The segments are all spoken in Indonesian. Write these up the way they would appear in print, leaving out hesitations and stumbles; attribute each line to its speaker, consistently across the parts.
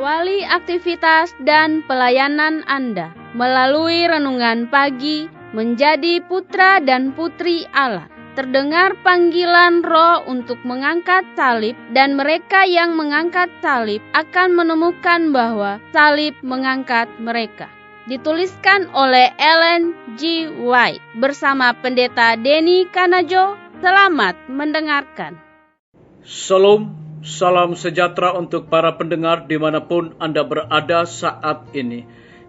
Speaker 1: Awali aktivitas dan pelayanan Anda melalui renungan pagi menjadi putra dan putri Allah. Terdengar panggilan Roh untuk mengangkat salib, dan mereka yang mengangkat salib akan menemukan bahwa salib mengangkat mereka. Dituliskan oleh Ellen G. White bersama Pendeta Denny Kanajo. Selamat mendengarkan.
Speaker 2: Salam, salam sejahtera untuk para pendengar dimanapun Anda berada saat ini.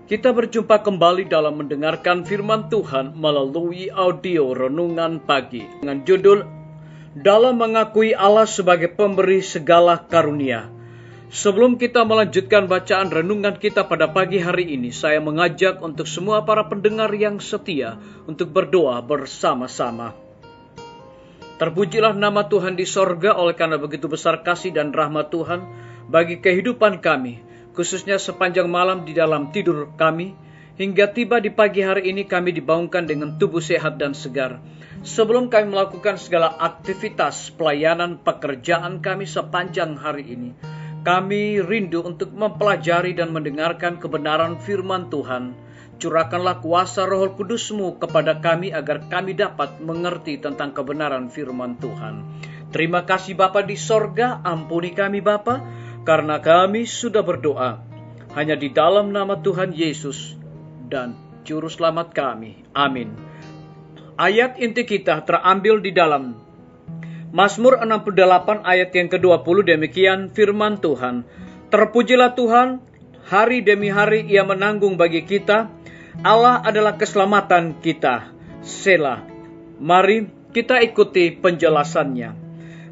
Speaker 2: Kita berjumpa kembali dalam mendengarkan firman Tuhan melalui audio renungan pagi dengan judul Dalam Mengakui Allah sebagai Pemberi Segala Karunia. Sebelum kita melanjutkan bacaan renungan kita pada pagi hari ini, saya mengajak untuk semua para pendengar yang setia untuk berdoa bersama-sama. Terpujilah nama Tuhan di sorga oleh karena begitu besar kasih dan rahmat Tuhan bagi kehidupan kami, khususnya sepanjang malam di dalam tidur kami, hingga tiba di pagi hari ini kami dibangunkan dengan tubuh sehat dan segar. Sebelum kami melakukan segala aktivitas pelayanan pekerjaan kami sepanjang hari ini, kami rindu untuk mempelajari dan mendengarkan kebenaran firman Tuhan. Curahkanlah kuasa Roh Kudus-Mu kepada kami agar kami dapat mengerti tentang kebenaran firman Tuhan. Terima kasih Bapa di sorga, ampuni kami Bapa, karena kami sudah berdoa hanya di dalam nama Tuhan Yesus dan Juru Selamat kami. Amin. Ayat inti kita terambil di dalam Mazmur 68 ayat yang ke-20, demikian firman Tuhan. Terpujilah Tuhan, hari demi hari Ia menanggung bagi kita. Allah adalah keselamatan kita. Selah. Mari kita ikuti penjelasannya.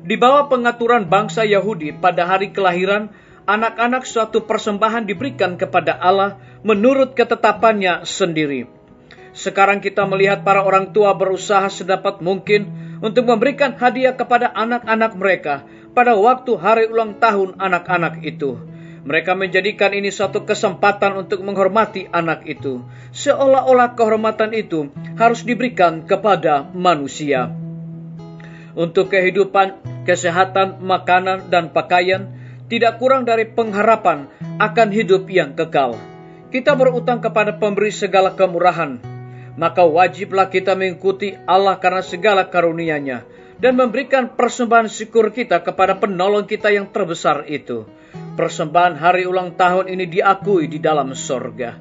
Speaker 2: Di bawah pengaturan bangsa Yahudi pada hari kelahiran, anak-anak suatu persembahan diberikan kepada Allah menurut ketetapannya sendiri. Sekarang kita melihat para orang tua berusaha sedapat mungkin untuk memberikan hadiah kepada anak-anak mereka pada waktu hari ulang tahun anak-anak itu. Mereka menjadikan ini suatu kesempatan untuk menghormati anak itu, seolah-olah kehormatan itu harus diberikan kepada manusia. Untuk kehidupan, kesehatan, makanan, dan pakaian, tidak kurang dari pengharapan akan hidup yang kekal. Kita berutang kepada pemberi segala kemurahan, maka wajiblah kita mengikuti Allah karena segala karunia-Nya dan memberikan persembahan syukur kita kepada penolong kita yang terbesar itu. Persembahan hari ulang tahun ini diakui di dalam sorga.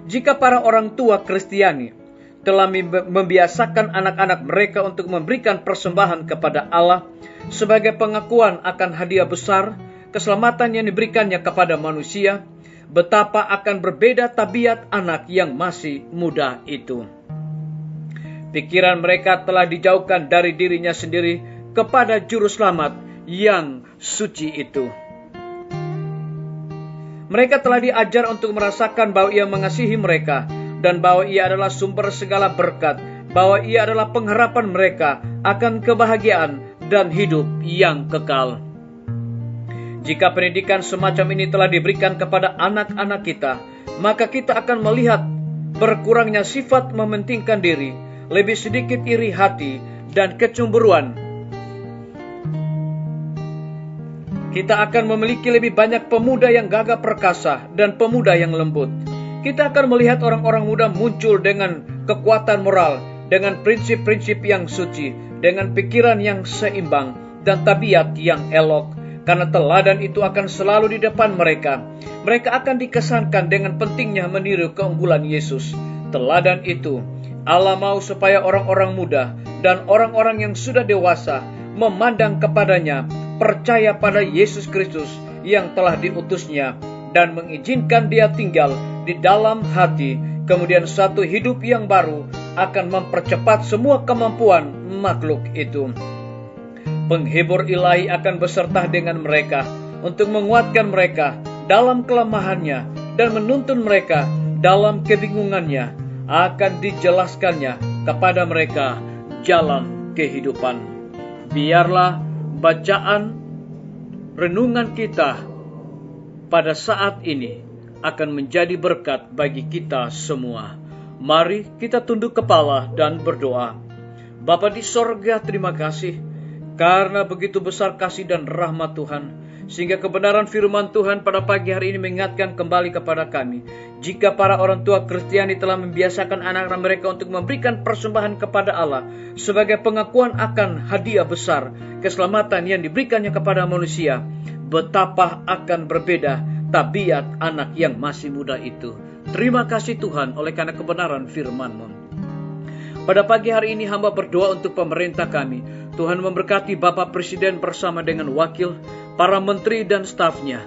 Speaker 2: Jika para orang tua Kristiani telah membiasakan anak-anak mereka untuk memberikan persembahan kepada Allah sebagai pengakuan akan hadiah besar, keselamatan yang diberikannya kepada manusia, betapa akan berbeda tabiat anak yang masih muda itu. Pikiran mereka telah dijauhkan dari dirinya sendiri kepada Juru Selamat yang suci itu. Mereka telah diajar untuk merasakan bahwa Ia mengasihi mereka dan bahwa Ia adalah sumber segala berkat, bahwa Ia adalah pengharapan mereka akan kebahagiaan dan hidup yang kekal. Jika pendidikan semacam ini telah diberikan kepada anak-anak kita, maka kita akan melihat berkurangnya sifat mementingkan diri, lebih sedikit iri hati dan kecemburuan. Kita akan memiliki lebih banyak pemuda yang gagah perkasa dan pemuda yang lembut. Kita akan melihat orang-orang muda muncul dengan kekuatan moral, dengan prinsip-prinsip yang suci, dengan pikiran yang seimbang dan tabiat yang elok. Karena teladan itu akan selalu di depan mereka. Mereka akan dikesankan dengan pentingnya meniru keunggulan Yesus. Teladan itu Allah mau supaya orang-orang muda dan orang-orang yang sudah dewasa memandang kepadanya, percaya pada Yesus Kristus yang telah diutusnya, dan mengizinkan Dia tinggal di dalam hati. Kemudian satu hidup yang baru akan mempercepat semua kemampuan makhluk itu. Penghibur ilahi akan beserta dengan mereka untuk menguatkan mereka dalam kelemahannya dan menuntun mereka dalam kebingungannya. Akan dijelaskannya kepada mereka jalan kehidupan. Biarlah bacaan renungan kita pada saat ini akan menjadi berkat bagi kita semua. Mari kita tunduk kepala dan berdoa. Bapa di sorga, terima kasih karena begitu besar kasih dan rahmat Tuhan, Sehingga kebenaran firman Tuhan pada pagi hari ini mengingatkan kembali kepada kami. Jika para orang tua Kristiani telah membiasakan anak-anak mereka untuk memberikan persembahan kepada Allah sebagai pengakuan akan hadiah besar keselamatan yang diberikannya kepada manusia, betapa akan berbeda tabiat anak yang masih muda itu. Terima kasih Tuhan oleh karena kebenaran firman-Mu. Pada pagi hari ini hamba berdoa untuk pemerintah kami. Tuhan memberkati Bapak Presiden bersama dengan wakil, para menteri dan stafnya,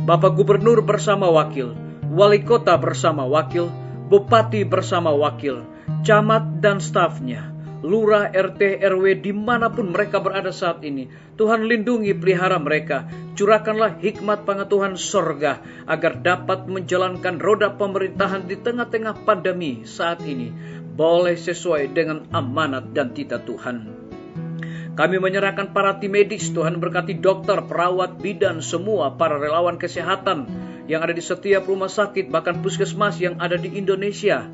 Speaker 2: Bapak Gubernur bersama wakil, Wali Kota bersama wakil, Bupati bersama wakil, Camat dan stafnya, Lurah, RT, RW dimanapun mereka berada saat ini. Tuhan lindungi pelihara mereka. Curahkanlah hikmat pengetahuan sorga agar dapat menjalankan roda pemerintahan di tengah-tengah pandemi saat ini boleh sesuai dengan amanat dan titah Tuhan. Kami menyerahkan para tim medis, Tuhan berkati dokter, perawat, bidan, semua para relawan kesehatan yang ada di setiap rumah sakit, bahkan puskesmas yang ada di Indonesia.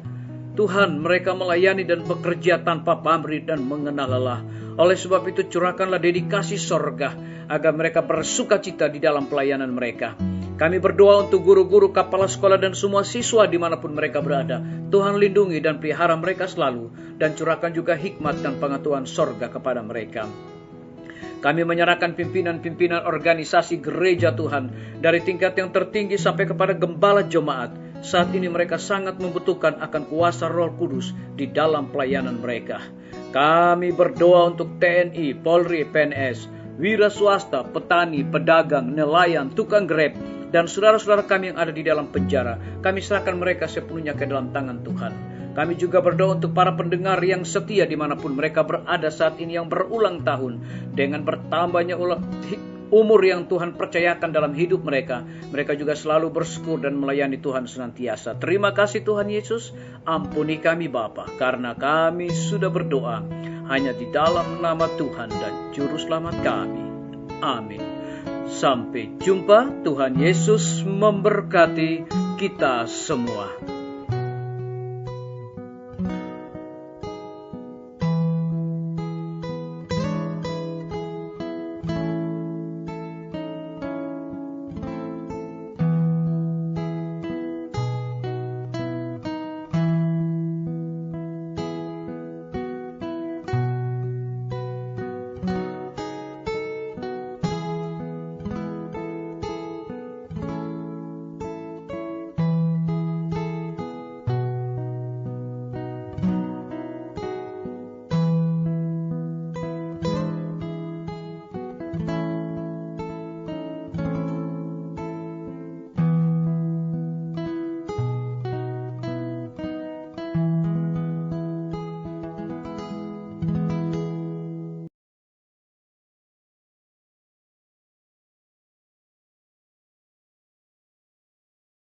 Speaker 2: Tuhan, mereka melayani dan bekerja tanpa pamrih dan mengenal lelah. Oleh sebab itu curahkanlah dedikasi sorga agar mereka bersukacita di dalam pelayanan mereka. Kami berdoa untuk guru-guru, kepala sekolah dan semua siswa dimanapun mereka berada. Tuhan lindungi dan pelihara mereka selalu dan curahkan juga hikmat dan pengetahuan sorga kepada mereka. Kami menyerahkan pimpinan-pimpinan organisasi gereja Tuhan dari tingkat yang tertinggi sampai kepada gembala jemaat. Saat ini mereka sangat membutuhkan akan kuasa Roh Kudus di dalam pelayanan mereka. Kami berdoa untuk TNI, Polri, PNS, wira swasta, petani, pedagang, nelayan, tukang grab, dan saudara-saudara kami yang ada di dalam penjara. Kami serahkan mereka sepenuhnya ke dalam tangan Tuhan. Kami juga berdoa untuk para pendengar yang setia dimanapun mereka berada saat ini yang berulang tahun. Dengan bertambahnya umur yang Tuhan percayakan dalam hidup mereka, mereka juga selalu bersyukur dan melayani Tuhan senantiasa. Terima kasih Tuhan Yesus, ampuni kami Bapa, karena kami sudah berdoa hanya di dalam nama Tuhan dan Juru Selamat kami. Amin. Sampai jumpa, Tuhan Yesus memberkati kita semua.